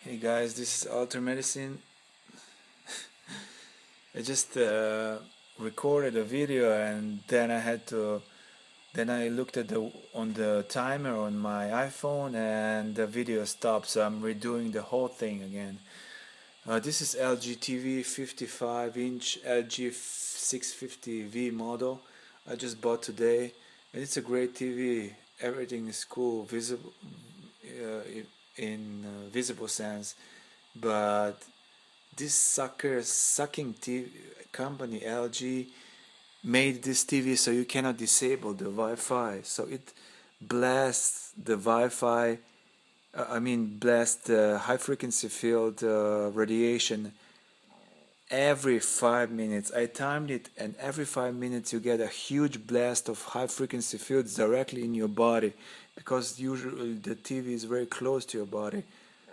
Hey guys, this is Alter Medicine. I just recorded a video and then I looked at on the timer on my iPhone and the video stopped, so I'm redoing the whole thing again. This is LG TV 55-inch LG 650V model I just bought today, and it's a great TV. Everything is cool, visible in visible sense, but this sucking TV company LG made this TV so you cannot disable the Wi-Fi. So it blasts the Wi-Fi. Blasts the high frequency field radiation every 5 minutes. I timed it, and every 5 minutes you get a huge blast of high frequency fields directly in your body, because usually the TV is very close to your body.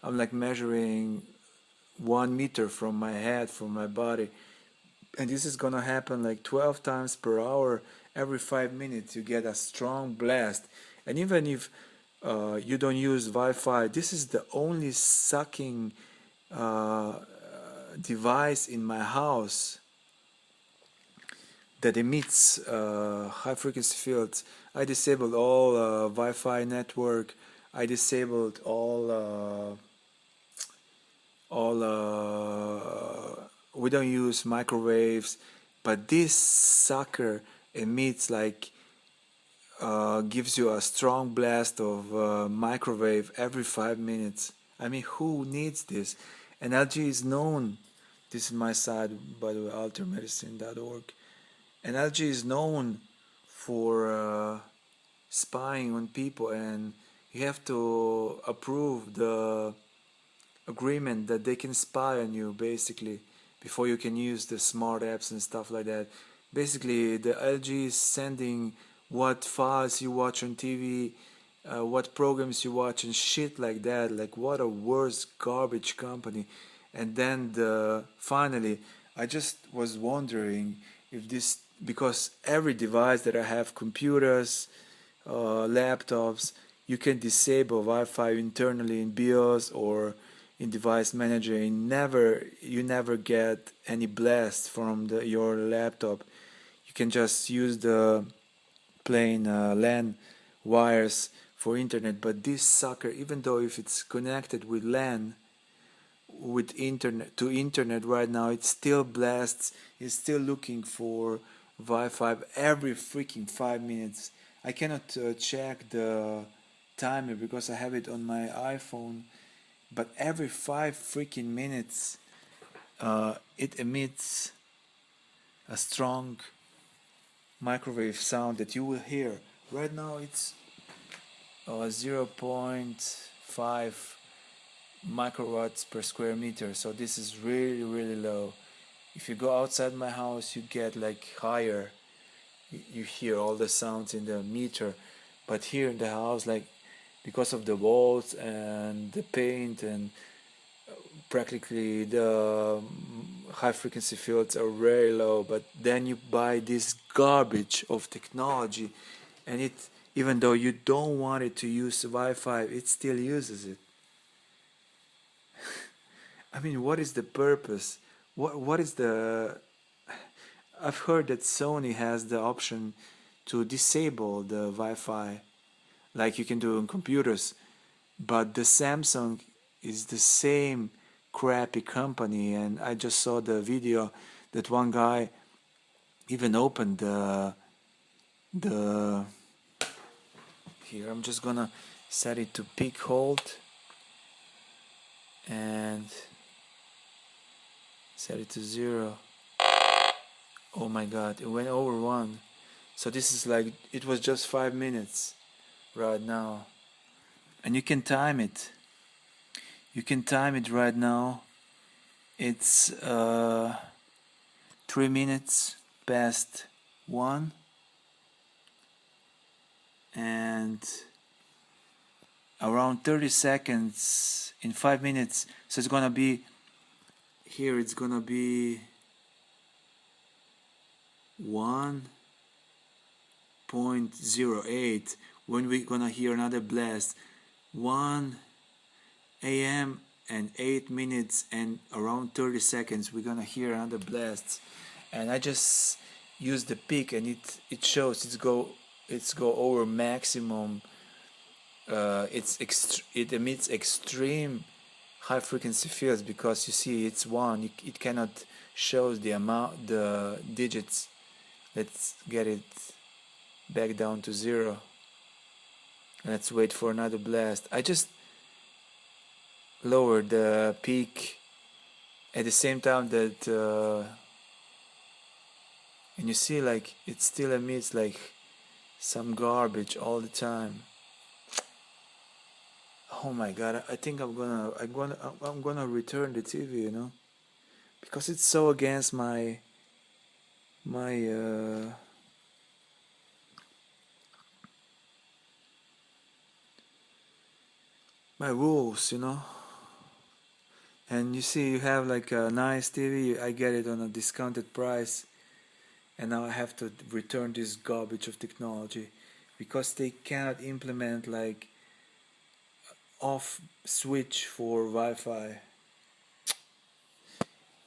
I'm like measuring 1 meter from my head, from my body, and this is gonna happen like 12 times per hour. Every 5 minutes you get a strong blast, and even if you don't use Wi-Fi, this is the only sucking device in my house that emits high frequency fields. I disabled all Wi-Fi network. I disabled all we don't use microwaves, but this sucker emits like gives you a strong blast of microwave every 5 minutes. I mean, who needs this? And LG is known, this is my site, by the way, altermedicine.org, and LG is known for spying on people, and you have to approve the agreement that they can spy on you, basically, before you can use the smart apps and stuff like that. Basically, the LG is sending what files you watch on TV, what programs you watch, and shit like that. Like, what a worse garbage company. And then finally, I just was wondering if this, because every device that I have, computers, laptops, you can disable Wi-Fi internally in BIOS or in device manager, and you never get any blast from your laptop. You can just use the plain LAN wires for internet, but this sucker, even though if it's connected with LAN, with internet right now, it still blasts. It's still looking for Wi-Fi every freaking 5 minutes. I cannot check the timer because I have it on my iPhone, but every 5 freaking minutes it emits a strong microwave sound that you will hear. Right now it's 0.5 microwatts per square meter, so this is really, really low. If you go outside my house, you get like higher. You hear all the sounds in the meter, but here in the house, like, because of the walls and the paint and practically the high frequency fields are very low. But then you buy this garbage of technology, and it, even though you don't want it to use Wi-Fi, it still uses it. I mean, what is the purpose? What is the... I've heard that Sony has the option to disable the Wi-Fi, like you can do on computers, but the Samsung is the same crappy company. And I just saw the video that one guy even opened the here, I'm just gonna set it to peak hold and set it to 0. Oh my god, it went over 1. So this is like, it was just 5 minutes right now. And you can time it. You can time it right now. It's 3 minutes past 1. And around 30 seconds in 5 minutes. So it's gonna be, here it's gonna be 1.08 when we're gonna hear another blast. 1 a.m. and 8 minutes and around 30 seconds we're gonna hear another blast. And I just use the peak, and it shows it's go over maximum. It emits extreme high frequency fields, because you see it's one, it cannot show the digits. Let's get it back down to 0. Let's wait for another blast. I just lowered the peak at the same time that and you see, like, it still emits like some garbage all the time. Oh my god, I think I'm gonna return the TV, because it's so against my my rules. And you see, you have like a nice TV. I get it on a discounted price, and now I have to return this garbage of technology because they cannot implement like off switch for Wi-Fi.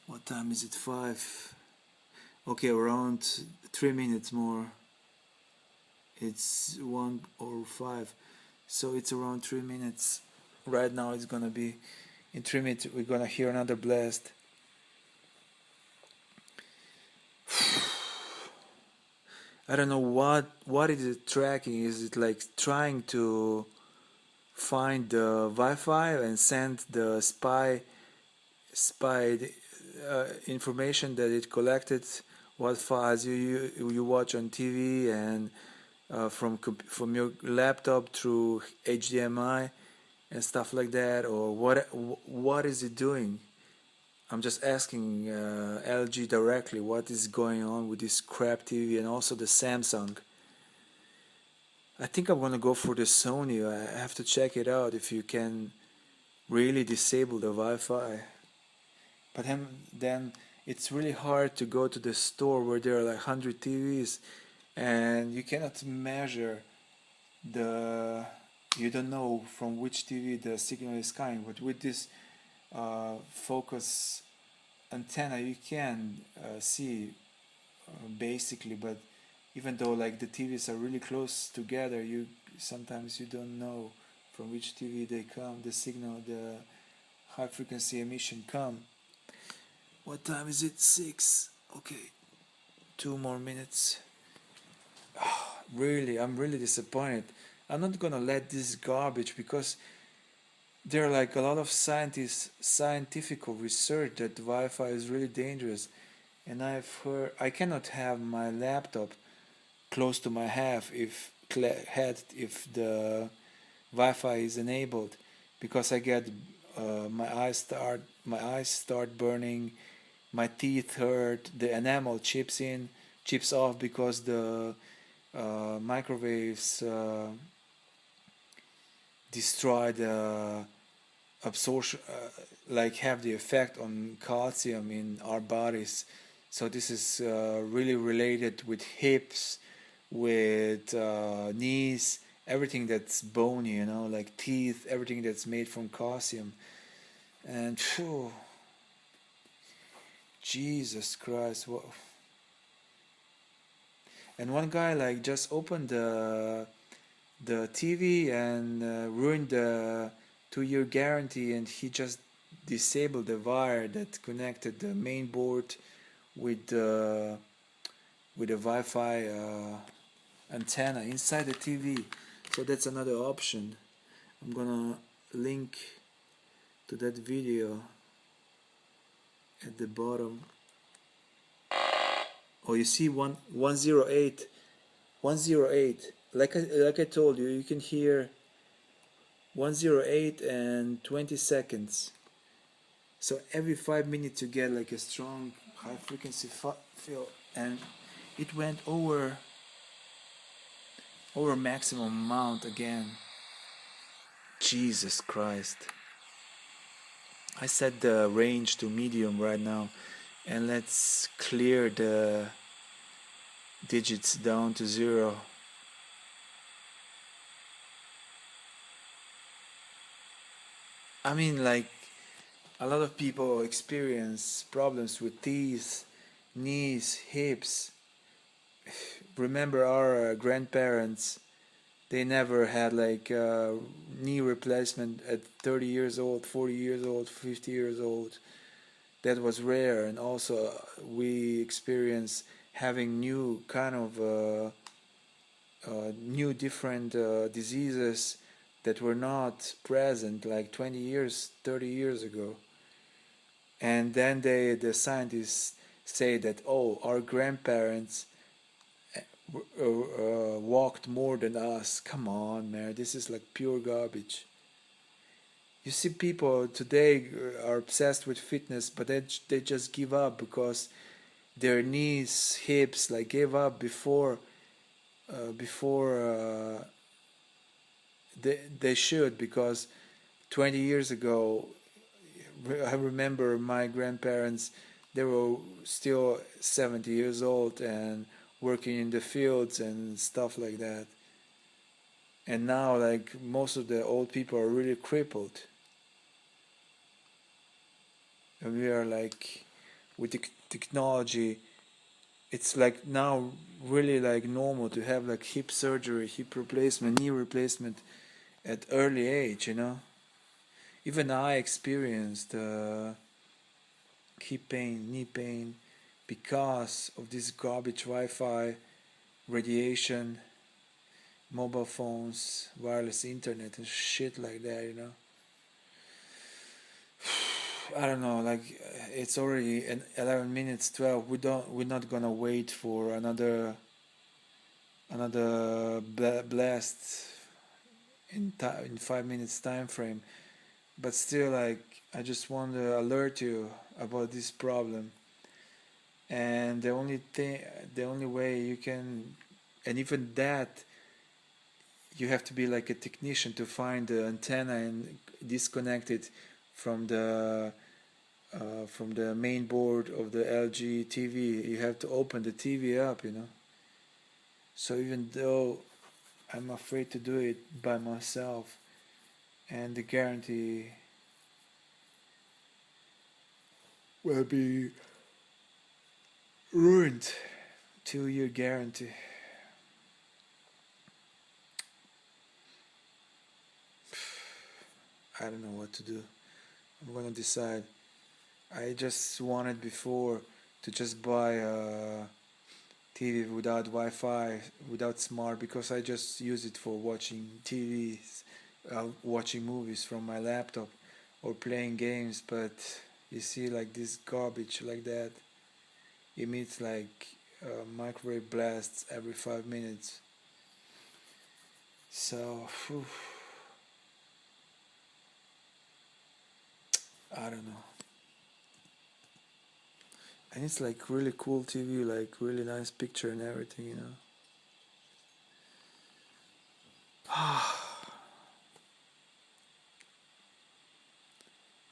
What time is it? 5. Okay, around 3 minutes more. It's 1:05, so it's around 3 minutes. Right now it's gonna be in 3 minutes. We're gonna hear another blast. I don't know what is it tracking. Is it like trying to find the Wi-Fi and send the spy information that it collected, what files you watch on TV and from your laptop through HDMI and stuff like that, or what is it doing? I'm just asking LG directly what is going on with this crap TV, and also the Samsung. I think I'm gonna go for the Sony. I have to check it out if you can really disable the Wi-Fi. But then it's really hard to go to the store where there are like 100 TVs, and you cannot measure you don't know from which TV the signal is coming. But with this focus antenna, you can see basically. But even though like the TVs are really close together, sometimes you don't know from which TV they come, the signal, the high frequency emission come. What time is it? 6. Okay, 2 more minutes. Really, I'm really disappointed. I'm not gonna let this garbage, because there are like a lot of scientific research that Wi-Fi is really dangerous, and I've heard I cannot have my laptop close to my head if the Wi-Fi is enabled, because I get my eyes start burning, my teeth hurt, the enamel chips off because the microwaves destroy the absorption, like have the effect on calcium in our bodies. So this is really related with hips, with knees, everything that's bony, like teeth, everything that's made from calcium. And Jesus Christ, what? And one guy like just opened the TV and ruined the 2-year guarantee, and he just disabled the wire that connected the main board with the Wi-Fi antenna inside the TV. So that's another option. I'm gonna link to that video at the bottom. Oh, you see 108. Like I told you, you can hear 108 and 20 seconds. So every 5 minutes you get like a strong high frequency field, and it went over maximum amount again. Jesus Christ. I set the range to medium right now, and let's clear the digits down to 0. I mean, like, A lot of people experience problems with teeth, knees, hips. Remember our grandparents, they never had like knee replacement at 30 years old, 40 years old, 50 years old. That was rare. And also we experience having new kind of new different diseases that were not present like 20 years, 30 years ago. And then the scientists say that, oh, our grandparents walked more than us. Come on, man, this is like pure garbage. You see, people today are obsessed with fitness, but they just give up because their knees, hips, like gave up before they should, because 20 years ago, I remember my grandparents, they were still 70 years old and working in the fields and stuff like that. And now, like, most of the old people are really crippled. And we are like, with the technology, it's like now really like normal to have like hip surgery, hip replacement, knee replacement at early age, you know. Even I experienced hip pain, knee pain, because of this garbage Wi-Fi, radiation, mobile phones, wireless internet, and shit like that, you know. I don't know, like it's already 11 minutes 12. We're not gonna wait for another blast in 5 minutes time frame. But still, like, I just want to alert you about this problem. And the only way you can, and even that, you have to be like a technician to find the antenna and disconnect it from the main board of the LG TV. You have to open the TV up, you know. So even though I'm afraid to do it by myself, and the guarantee will be ruined, 2-year guarantee. I don't know what to do. I'm gonna decide. I just wanted before to just buy a TV without Wi-Fi, without smart, because I just use it for watching TVs, watching movies from my laptop, or playing games. But you see, like this garbage like that emits like microwave blasts every 5 minutes. So, whew, I don't know. And it's like really cool TV, like really nice picture and everything, you know.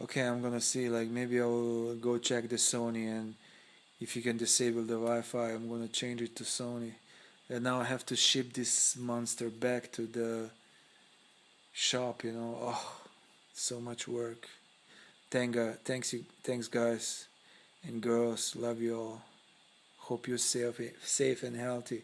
Okay, I'm gonna see, like maybe I'll go check the Sony, and if you can disable the Wi-Fi, I'm gonna change it to Sony. And now I have to ship this monster back to the shop, you know. Oh, so much work. Thanks guys and girls. Love you all. Hope you're safe and healthy.